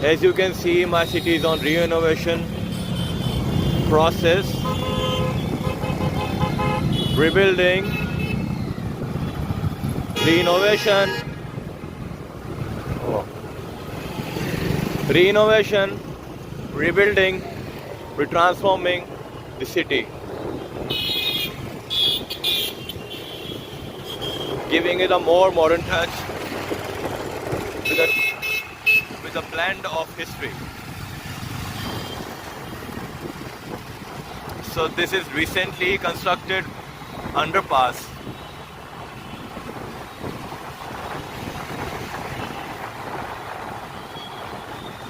As you can see, my city is on renovation process, rebuilding, renovation, renovation, rebuilding, retransforming the city, giving it a more modern touch with a blend of history. So this is recently constructed underpass.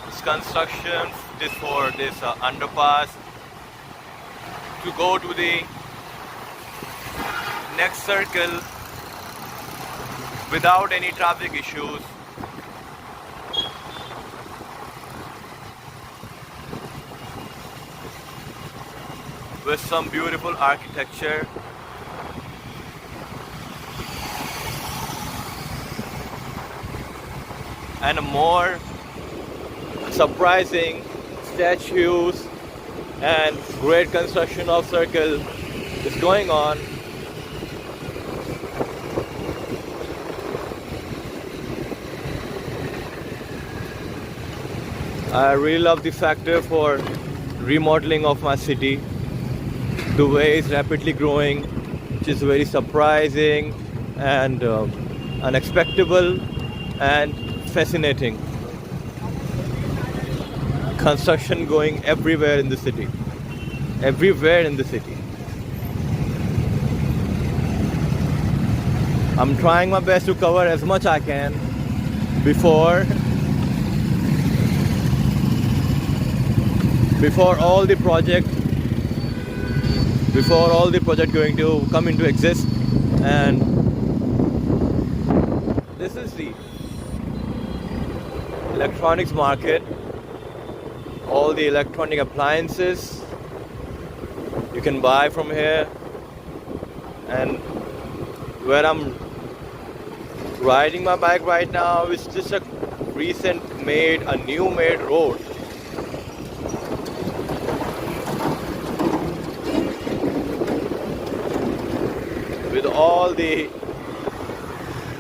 This construction is for this underpass to go to the next circle without any traffic issues. With some beautiful architecture. And more surprising statues and great construction of circle is going on. I really love the factor for remodeling of my city. The way it's rapidly growing, which is very surprising and unexpected and fascinating. Construction going everywhere in the city. Everywhere in the city. I'm trying my best to cover as much I can before all the project going to come into exist. And this is the electronics market. All the electronic appliances you can buy from here. And where I'm riding my bike right now is just a new made road. With all the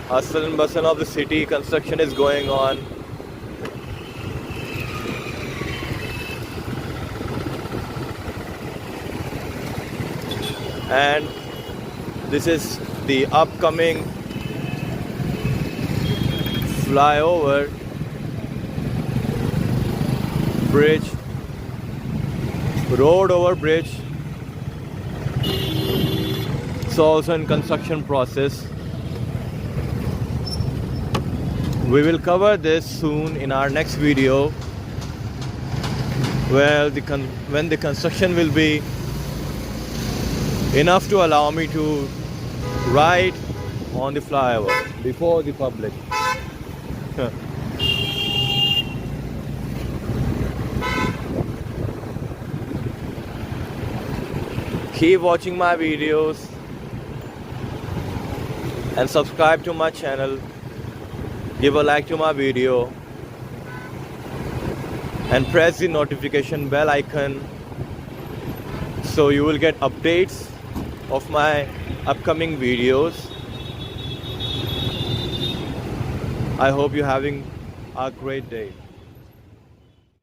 hustle and bustle of the city, construction is going on. And this is the upcoming flyover bridge, road over bridge. It's also in construction process. We will cover this soon in our next video. Well, when the construction will be enough to allow me to ride on the flyover before the public. Keep watching my videos and subscribe to my channel. Give a like to my video and press the notification bell icon so you will get updates of my upcoming videos. I hope you're having a great day.